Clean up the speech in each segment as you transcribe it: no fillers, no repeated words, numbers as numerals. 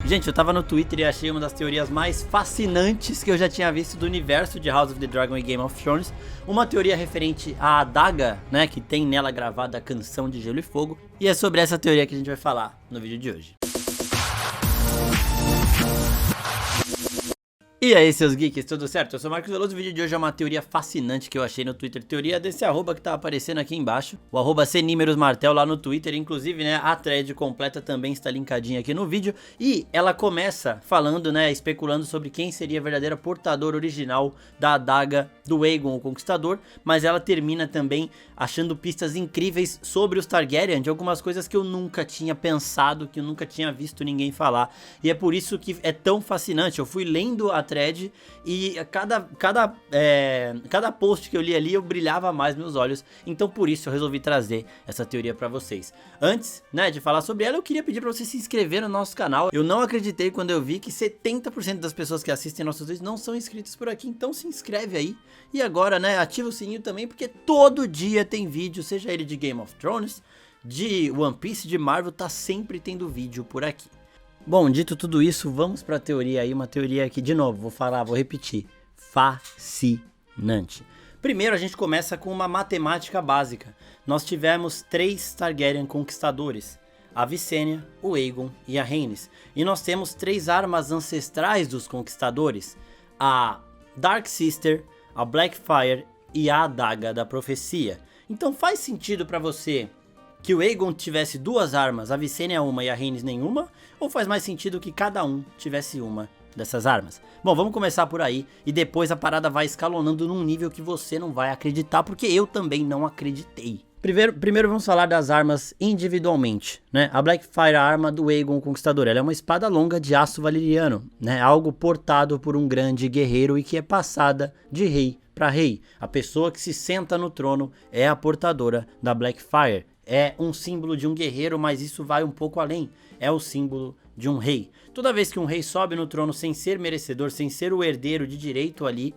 Gente, eu tava no Twitter e achei uma das teorias mais fascinantes que eu já tinha visto do universo de House of the Dragon e Game of Thrones. Uma teoria referente à adaga, né, que tem nela gravada a canção de Gelo e Fogo. E é sobre essa teoria que a gente vai falar no vídeo de hoje. E aí, seus geeks, tudo certo? Eu sou o Marcos Veloso. O vídeo de hoje é uma teoria fascinante que eu achei no Twitter. Teoria desse arroba que tá aparecendo aqui embaixo. O arroba cnimerosmartel lá no Twitter. Inclusive, né, a thread completa também está linkadinha aqui no vídeo. E ela começa falando, né, especulando sobre quem seria a verdadeira portadora original da adaga do Aegon, o Conquistador. Mas ela termina também achando pistas incríveis sobre os Targaryen, de algumas coisas que eu nunca tinha pensado, que eu nunca tinha visto ninguém falar. E é por isso que é tão fascinante. Eu fui lendo a thread e cada post que eu li ali eu brilhava mais meus olhos, então por isso eu resolvi trazer essa teoria pra vocês. Antes, né, de falar sobre ela, eu queria pedir pra você se inscrever no nosso canal. Eu não acreditei quando eu vi que 70% das pessoas que assistem nossos vídeos não são inscritos por aqui, então se inscreve aí. E agora, né, ativa o sininho também, porque todo dia tem vídeo, seja ele de Game of Thrones, de One Piece, de Marvel, tá sempre tendo vídeo por aqui. Bom, dito tudo isso, vamos para a teoria aí, uma teoria que, de novo, vou repetir, fascinante. Primeiro a gente começa com uma matemática básica. Nós tivemos 3 Targaryen conquistadores, a Visenya, o Aegon e a Rhaenys. E nós temos 3 armas ancestrais dos conquistadores, a Dark Sister, a Blackfyre e a Adaga da Profecia. Então faz sentido para você que o Aegon tivesse 2 armas, a Visenya uma e a Rhaenys nenhuma? Ou faz mais sentido que cada um tivesse uma dessas armas? Bom, vamos começar por aí e depois a parada vai escalonando num nível que você não vai acreditar, porque eu também não acreditei. Primeiro vamos falar das armas individualmente, né? A Blackfyre, a arma do Aegon Conquistador, ela é uma espada longa de aço valeriano, né? Algo portado por um grande guerreiro e que é passada de rei para rei. A pessoa que se senta no trono é a portadora da Blackfyre. É um símbolo de um guerreiro, mas isso vai um pouco além. É o símbolo de um rei. Toda vez que um rei sobe no trono sem ser merecedor, sem ser o herdeiro de direito ali,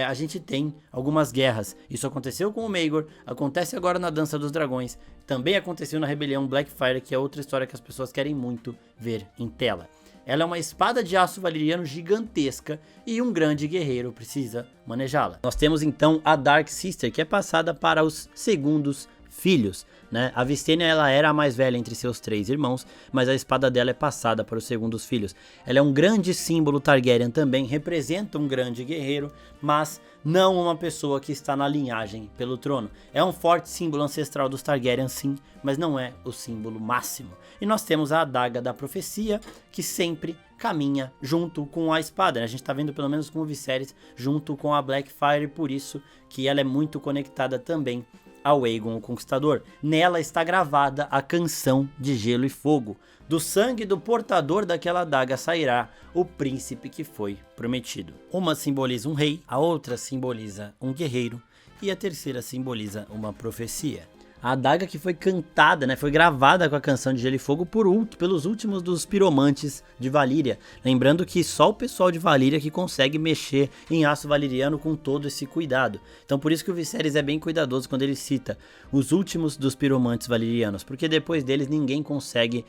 a gente tem algumas guerras. Isso aconteceu com o Maegor, acontece agora na Dança dos Dragões, também aconteceu na Rebelião Blackfyre, que é outra história que as pessoas querem muito ver em tela. Ela é uma espada de aço valeriano gigantesca e um grande guerreiro precisa manejá-la. Nós temos então a Dark Sister, que é passada para os segundos filhos, né? A Visenya, ela era a mais velha entre seus 3 irmãos, mas a espada dela é passada para os segundos filhos. Ela é um grande símbolo Targaryen também, representa um grande guerreiro, mas não uma pessoa que está na linhagem pelo trono. É um forte símbolo ancestral dos Targaryen, sim, mas não é o símbolo máximo. E nós temos a Adaga da Profecia, que sempre caminha junto com a espada, né? A gente tá vendo pelo menos com o Viserys junto com a Blackfyre, por isso que ela é muito conectada também ao Aegon o Conquistador. Nela está gravada a canção de Gelo e Fogo. Do sangue do portador daquela adaga sairá o príncipe que foi prometido. Uma simboliza um rei, a outra simboliza um guerreiro e a terceira simboliza uma profecia. A adaga que foi cantada, né, foi gravada com a canção de Gelo e Fogo pelos últimos dos piromantes de Valíria. Lembrando que só o pessoal de Valíria que consegue mexer em aço valeriano com todo esse cuidado. Então por isso que o Viserys é bem cuidadoso quando ele cita os últimos dos piromantes valerianos, porque depois deles ninguém consegue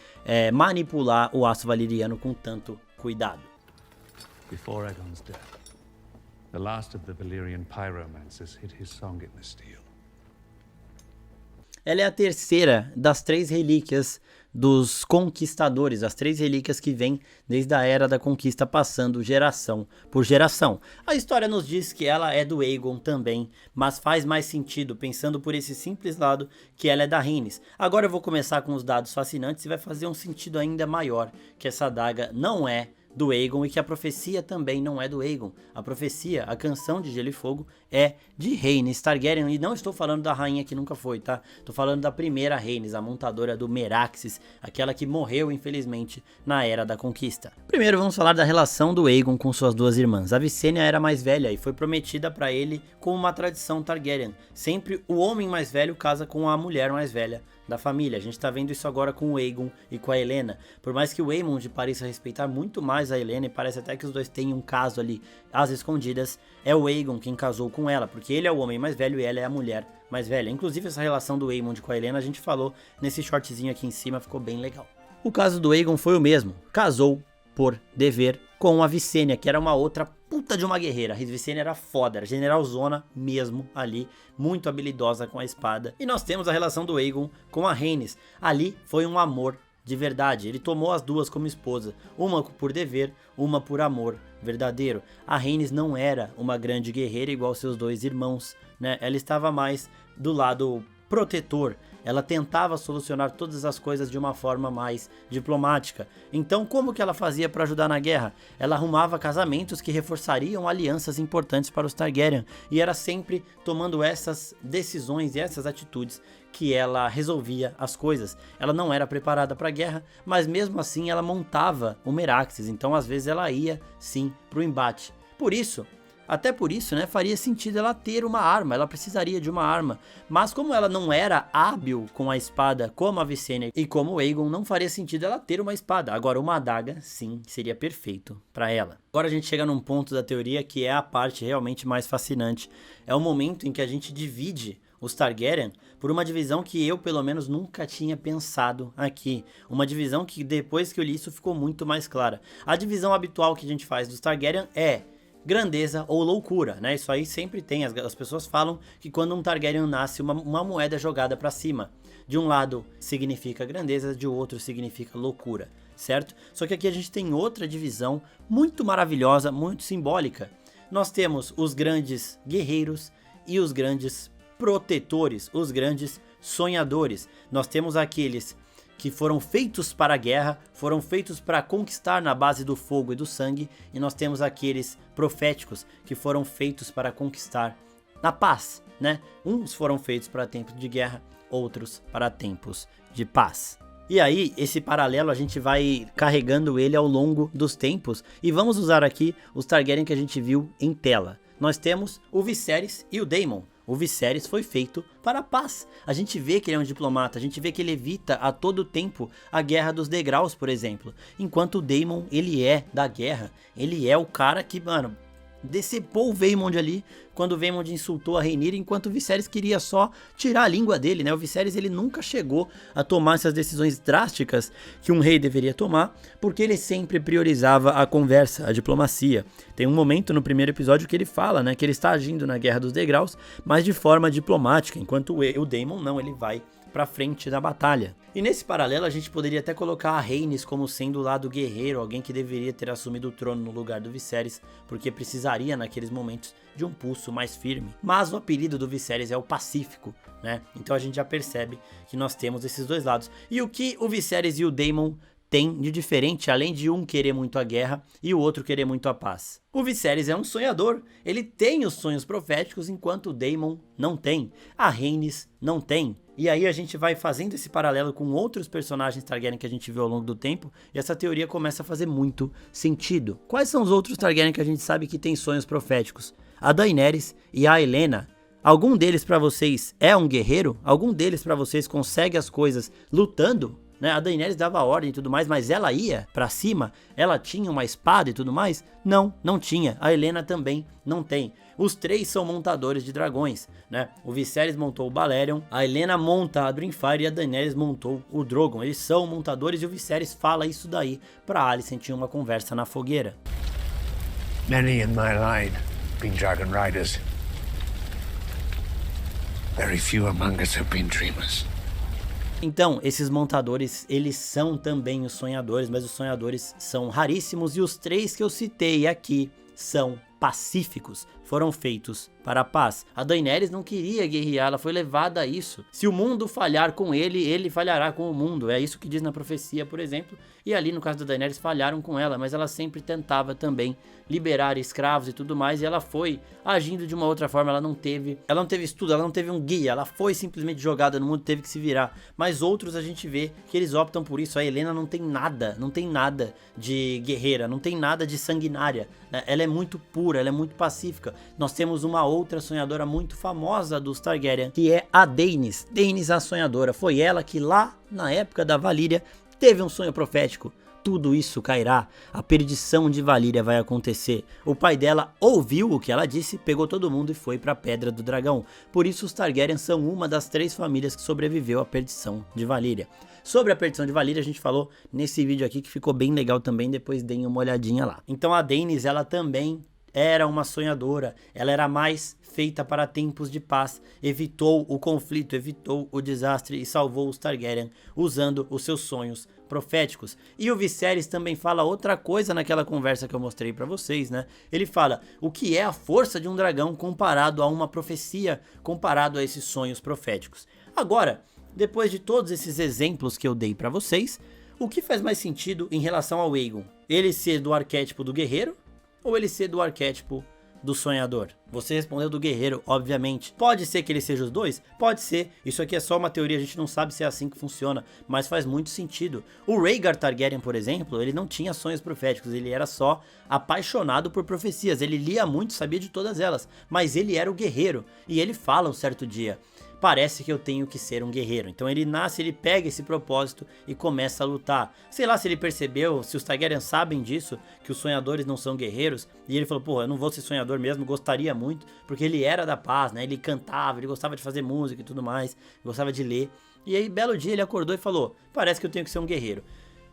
manipular o aço valeriano com tanto cuidado. Before Aegon's death, the last of the Valyrian pyromancers hid his song in the steel. Ela é a terceira das 3 relíquias dos conquistadores, as 3 relíquias que vêm desde a Era da Conquista, passando geração por geração. A história nos diz que ela é do Aegon também, mas faz mais sentido, pensando por esse simples lado, que ela é da Rhaenys. Agora eu vou começar com os dados fascinantes e vai fazer um sentido ainda maior, que essa adaga não é do Aegon e que a profecia também não é do Aegon. A profecia, a canção de Gelo e Fogo, é de Rhaenys Targaryen, e não estou falando da rainha que nunca foi, tá? Estou falando da primeira Rhaenys, a montadora do Meraxes, aquela que morreu infelizmente na Era da Conquista. Primeiro vamos falar da relação do Aegon com suas 2 irmãs. A Visenya era mais velha e foi prometida para ele como uma tradição Targaryen. Sempre o homem mais velho casa com a mulher mais velha da família. A gente tá vendo isso agora com o Aegon e com a Helaena. Por mais que o Aemond pareça respeitar muito mais a Helaena, e parece até que os dois têm um caso ali às escondidas, é o Aegon quem casou com ela, porque ele é o homem mais velho e ela é a mulher mais velha. Inclusive essa relação do Aemond com a Helaena a gente falou nesse shortzinho aqui em cima, ficou bem legal. O caso do Aegon foi o mesmo, casou por dever, com a Visenya, que era uma outra puta de uma guerreira. A Visenya era foda, era generalzona mesmo ali, muito habilidosa com a espada. E nós temos a relação do Aegon com a Rhaenys. Ali foi um amor de verdade, ele tomou as duas como esposa, uma por dever, uma por amor verdadeiro. A Rhaenys não era uma grande guerreira igual seus dois irmãos, né? Ela estava mais do lado protetor. Ela tentava solucionar todas as coisas de uma forma mais diplomática. Então, como que ela fazia para ajudar na guerra? Ela arrumava casamentos que reforçariam alianças importantes para os Targaryen. E era sempre tomando essas decisões e essas atitudes que ela resolvia as coisas. Ela não era preparada para a guerra, mas mesmo assim ela montava o Meraxes. Então, às vezes ela ia sim para o embate. Até por isso, né, faria sentido ela ter uma arma, ela precisaria de uma arma. Mas como ela não era hábil com a espada como a Visenya e como o Aegon, não faria sentido ela ter uma espada. Agora uma adaga, sim, seria perfeito para ela. Agora a gente chega num ponto da teoria que é a parte realmente mais fascinante. É o momento em que a gente divide os Targaryen por uma divisão que eu pelo menos nunca tinha pensado aqui. Uma divisão que depois que eu li isso ficou muito mais clara. A divisão habitual que a gente faz dos Targaryen é grandeza ou loucura, né? Isso aí sempre tem, as pessoas falam que quando um Targaryen nasce, uma moeda jogada para cima. De um lado significa grandeza, de outro significa loucura, certo? Só que aqui a gente tem outra divisão muito maravilhosa, muito simbólica. Nós temos os grandes guerreiros e os grandes protetores, os grandes sonhadores. Nós temos aqueles que foram feitos para a guerra, foram feitos para conquistar na base do fogo e do sangue, e nós temos aqueles proféticos que foram feitos para conquistar na paz, né? Uns foram feitos para tempos de guerra, outros para tempos de paz. E aí, esse paralelo a gente vai carregando ele ao longo dos tempos, e vamos usar aqui os Targaryen que a gente viu em tela. Nós temos o Viserys e o Daemon. O Viserys foi feito para a paz. A gente vê que ele é um diplomata, a gente vê que ele evita a todo tempo a guerra dos degraus, por exemplo. Enquanto o Daemon, ele é da guerra. Ele é o cara que, mano, decepou o Vaemond ali quando o Vaemond insultou a Rhaenyra, enquanto o Viserys queria só tirar a língua dele, né? O Viserys, ele nunca chegou a tomar essas decisões drásticas que um rei deveria tomar, porque ele sempre priorizava a conversa, a diplomacia. Tem um momento no primeiro episódio que ele fala, né, que ele está agindo na Guerra dos Degraus, mas de forma diplomática, enquanto o Daemon não, ele vai pra frente da batalha. E nesse paralelo a gente poderia até colocar a Rhaenys como sendo o lado guerreiro, alguém que deveria ter assumido o trono no lugar do Viserys, porque precisaria naqueles momentos de um pulso mais firme. Mas o apelido do Viserys é o Pacífico, né? Então a gente já percebe que nós temos esses dois lados. E o que o Viserys e o Daemon tem de diferente, além de um querer muito a guerra e o outro querer muito a paz? O Viserys é um sonhador, ele tem os sonhos proféticos, enquanto o Daemon não tem, a Rhaenys não tem. E aí a gente vai fazendo esse paralelo com outros personagens Targaryen que a gente viu ao longo do tempo, e essa teoria começa a fazer muito sentido. Quais são os outros Targaryen que a gente sabe que tem sonhos proféticos? A Daenerys e a Helaena. Algum deles pra vocês é um guerreiro? Algum deles pra vocês consegue as coisas lutando? Né? A Daenerys dava ordem e tudo mais, mas ela ia pra cima? Ela tinha uma espada e tudo mais? Não, não tinha. A Helaena também não tem. Os três são montadores de dragões, né? O Viserys montou o Balerion, a Helaena monta a Dreamfire e a Daenerys montou o Drogon. Eles são montadores e o Viserys fala isso daí pra Alicent em uma conversa na fogueira. Many in my line been dragon riders. Very few among us have been dreamers. Então, esses montadores, eles são também os sonhadores, mas os sonhadores são raríssimos e os três que eu citei aqui são pacíficos, foram feitos para a paz. A Daenerys não queria guerrear, ela foi levada a isso. Se o mundo falhar com ele, ele falhará com o mundo. É isso que diz na profecia, por exemplo. E ali no caso da Daenerys falharam com ela, mas ela sempre tentava também liberar escravos e tudo mais, e ela foi agindo de uma outra forma. Ela não teve estudo, ela não teve um guia, ela foi simplesmente jogada no mundo, teve que se virar. Mas outros a gente vê que eles optam por isso. A Helaena não tem nada de guerreira, não tem nada de sanguinária, né? Ela é muito pura, ela é muito pacífica. Nós temos uma outra sonhadora muito famosa dos Targaryen, que é a Daenys. Daenys a sonhadora, foi ela que lá na época da Valíria teve um sonho profético. Tudo isso cairá, a perdição de Valíria vai acontecer. O pai dela ouviu o que ela disse, pegou todo mundo e foi para a Pedra do Dragão. Por isso os Targaryen são uma das 3 famílias que sobreviveu à perdição de Valíria. Sobre a perdição de Valíria, a gente falou nesse vídeo aqui que ficou bem legal também, depois deem uma olhadinha lá. Então a Daenerys, ela também era uma sonhadora, ela era mais feita para tempos de paz, evitou o conflito, evitou o desastre e salvou os Targaryen usando os seus sonhos proféticos. E o Viserys também fala outra coisa naquela conversa que eu mostrei para vocês, né? Ele fala o que é a força de um dragão comparado a uma profecia, comparado a esses sonhos proféticos. Agora, depois de todos esses exemplos que eu dei para vocês, o que faz mais sentido em relação ao Aegon? Ele ser do arquétipo do guerreiro ou ele ser do arquétipo do sonhador? Você respondeu do guerreiro, obviamente. Pode ser que ele seja os dois? Pode ser. Isso aqui é só uma teoria, a gente não sabe se é assim que funciona, mas faz muito sentido. O Rhaegar Targaryen, por exemplo, ele não tinha sonhos proféticos, ele era só apaixonado por profecias. Ele lia muito, sabia de todas elas, mas ele era o guerreiro. E ele fala um certo dia: parece que eu tenho que ser um guerreiro. Então ele nasce, ele pega esse propósito e começa a lutar. Sei lá se ele percebeu, se os Targaryen sabem disso, que os sonhadores não são guerreiros, e ele falou: pô, eu não vou ser sonhador mesmo, gostaria muito, porque ele era da paz, né? Ele cantava, ele gostava de fazer música e tudo mais, gostava de ler. E aí, belo dia, ele acordou e falou: parece que eu tenho que ser um guerreiro.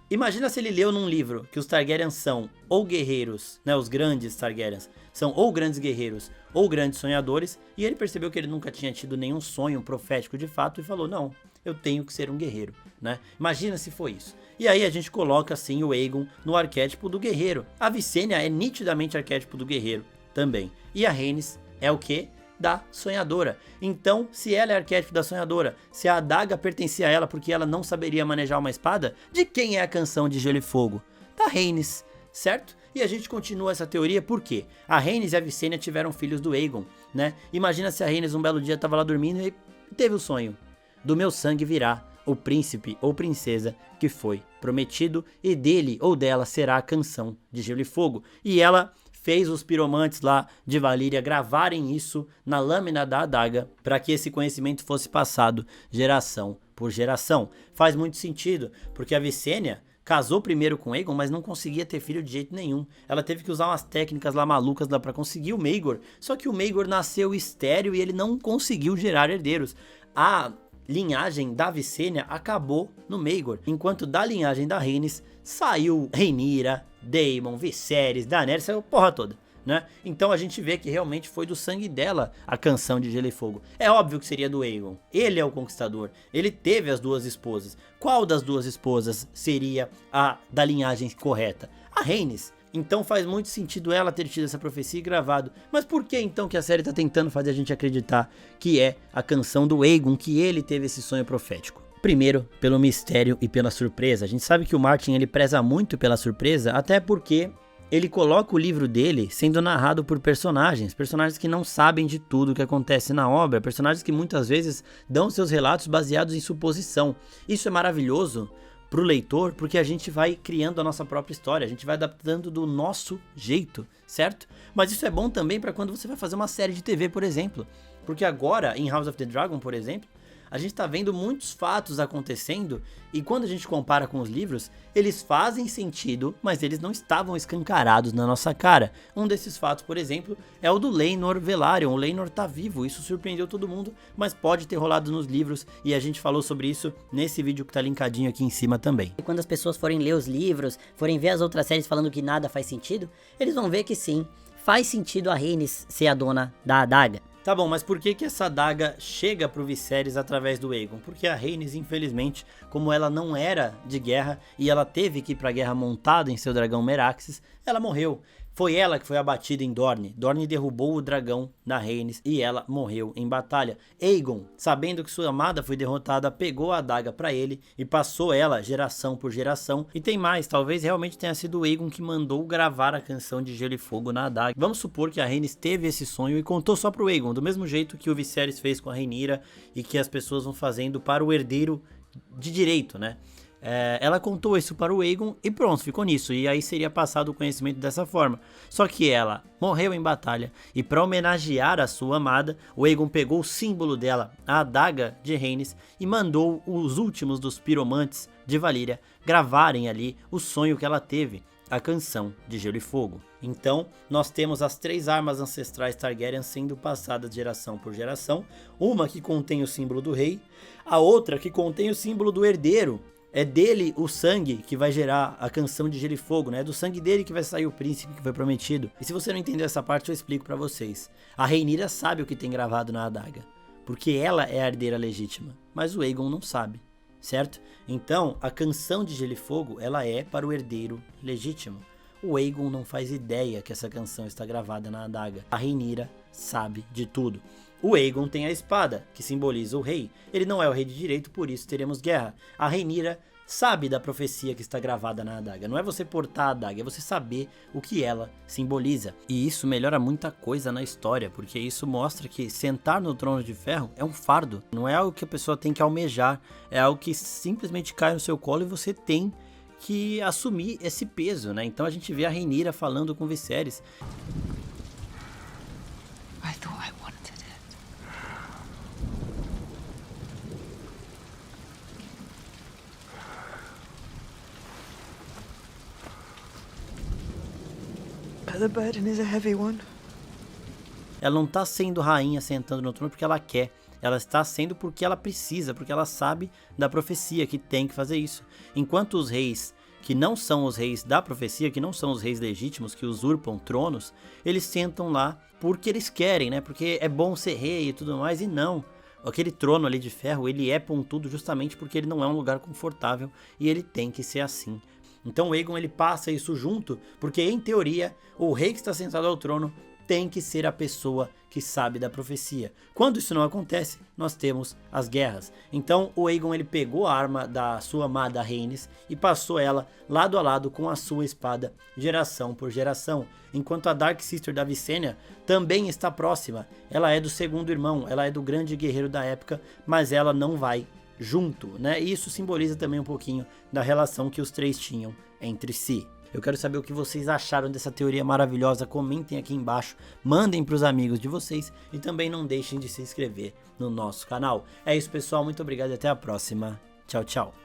Imagina se ele leu num livro que os Targaryen são ou guerreiros, né, os grandes Targaryens, são ou grandes guerreiros ou grandes sonhadores, e ele percebeu que ele nunca tinha tido nenhum sonho profético de fato e falou: não, eu tenho que ser um guerreiro, né? Imagina se foi isso. E aí a gente coloca assim o Aegon no arquétipo do guerreiro. A Visenya é nitidamente arquétipo do guerreiro também. E a Rhaenys é o quê? Da sonhadora. Então, se ela é arquétipo da sonhadora, se a adaga pertencia a ela porque ela não saberia manejar uma espada, de quem é a canção de Gelo e Fogo? Da Rhaenys, certo? E a gente continua essa teoria porque a Rhaenys e a Visenya tiveram filhos do Aegon, né? Imagina se a Rhaenys um belo dia estava lá dormindo e teve o sonho: do meu sangue virá o príncipe ou princesa que foi prometido, e dele ou dela será a canção de Gelo e Fogo. E ela fez os piromantes lá de Valíria gravarem isso na lâmina da adaga para que esse conhecimento fosse passado geração por geração. Faz muito sentido, porque a Visenya casou primeiro com Aegon, mas não conseguia ter filho de jeito nenhum. Ela teve que usar umas técnicas lá malucas lá para conseguir o Maegor. Só que o Maegor nasceu estéril e ele não conseguiu gerar herdeiros. A linhagem da Visenya acabou no Maegor, enquanto da linhagem da Rhaenys saiu Rhaenyra, Daemon, Viserys, Daenerys, saiu a porra toda, né? Então a gente vê que realmente foi do sangue dela a canção de Gelo e Fogo. É óbvio que seria do Aegon. Ele é o conquistador. Ele teve as duas esposas. Qual das duas esposas seria a da linhagem correta? A Rhaenys. Então faz muito sentido ela ter tido essa profecia e gravado. Mas por que então que a série tá tentando fazer a gente acreditar que é a canção do Aegon, que ele teve esse sonho profético? Primeiro, pelo mistério e pela surpresa. A gente sabe que o Martin ele preza muito pela surpresa, até porque ele coloca o livro dele sendo narrado por personagens que não sabem de tudo que acontece na obra, personagens que muitas vezes dão seus relatos baseados em suposição. Isso é maravilhoso pro leitor, porque a gente vai criando a nossa própria história, a gente vai adaptando do nosso jeito, certo? Mas isso é bom também para quando você vai fazer uma série de TV, por exemplo, porque agora em House of the Dragon, por exemplo, a gente tá vendo muitos fatos acontecendo e quando a gente compara com os livros, eles fazem sentido, mas eles não estavam escancarados na nossa cara. Um desses fatos, por exemplo, é o do Laenor Velaryon. O Laenor tá vivo, isso surpreendeu todo mundo, mas pode ter rolado nos livros e a gente falou sobre isso nesse vídeo que tá linkadinho aqui em cima também. E quando as pessoas forem ler os livros, forem ver as outras séries falando que nada faz sentido, eles vão ver que sim, faz sentido a Rhaenys ser a dona da adaga. Tá bom, mas por que essa adaga chega pro Viserys através do Aegon? Porque a Rhaenys, infelizmente, como ela não era de guerra e ela teve que ir pra guerra montada em seu dragão Meraxes, ela morreu. Foi ela que foi abatida em Dorne. Dorne derrubou o dragão da Rhaenys e ela morreu em batalha. Aegon, sabendo que sua amada foi derrotada, pegou a adaga pra ele e passou ela geração por geração. E tem mais, talvez realmente tenha sido o Aegon que mandou gravar a canção de Gelo e Fogo na adaga. Vamos supor que a Rhaenys teve esse sonho e contou só pro Aegon, do mesmo jeito que o Viserys fez com a Rhaenyra e que as pessoas vão fazendo para o herdeiro de direito, né? Ela contou isso para o Aegon e pronto, ficou nisso. E aí seria passado o conhecimento dessa forma. Só que ela morreu em batalha e para homenagear a sua amada, o Aegon pegou o símbolo dela, a adaga de Rhaenys, e mandou os últimos dos piromantes de Valíria gravarem ali o sonho que ela teve, a canção de Gelo e Fogo. Então, nós temos as 3 armas ancestrais Targaryen sendo passadas geração por geração. Uma que contém o símbolo do rei, a outra que contém o símbolo do herdeiro. É dele o sangue que vai gerar a canção de Gelo e Fogo, né? É do sangue dele que vai sair o príncipe que foi prometido. E se você não entendeu essa parte, eu explico pra vocês. A Rhaenyra sabe o que tem gravado na adaga, porque ela é a herdeira legítima, mas o Aegon não sabe, certo? Então, a canção de Gelo e Fogo, ela é para o herdeiro legítimo. O Aegon não faz ideia que essa canção está gravada na adaga. A Rhaenyra sabe de tudo. O Aegon tem a espada, que simboliza o rei. Ele não é o rei de direito, por isso teremos guerra. A Rhaenyra sabe da profecia que está gravada na adaga. Não é você portar a adaga, é você saber o que ela simboliza. E isso melhora muita coisa na história, porque isso mostra que sentar no trono de ferro é um fardo. Não é algo que a pessoa tem que almejar, é algo que simplesmente cai no seu colo e você tem que assumir esse peso, né? Então a gente vê a Rhaenyra falando com Viserys. I thought I wanted it. But the burden is a heavy one. Ela não tá sendo rainha sentando no trono porque ela quer. Ela está sendo porque ela precisa, porque ela sabe da profecia que tem que fazer isso. Enquanto os reis que não são os reis da profecia, que não são os reis legítimos, que usurpam tronos, eles sentam lá porque eles querem, né? Porque é bom ser rei e tudo mais, e não. Aquele trono ali de ferro, ele é pontudo justamente porque ele não é um lugar confortável e ele tem que ser assim. Então o Aegon, ele passa isso junto, porque em teoria, o rei que está sentado ao trono tem que ser a pessoa que sabe da profecia. Quando isso não acontece, nós temos as guerras. Então o Aegon, ele pegou a arma da sua amada Rhaenys e passou ela lado a lado com a sua espada, geração por geração. Enquanto a Dark Sister da Visenya também está próxima. Ela é do segundo irmão, ela é do grande guerreiro da época, mas ela não vai junto, né? E isso simboliza também um pouquinho da relação que os três tinham entre si. Eu quero saber o que vocês acharam dessa teoria maravilhosa. Comentem aqui embaixo, mandem para os amigos de vocês e também não deixem de se inscrever no nosso canal. É isso, pessoal, muito obrigado e até a próxima. Tchau, tchau.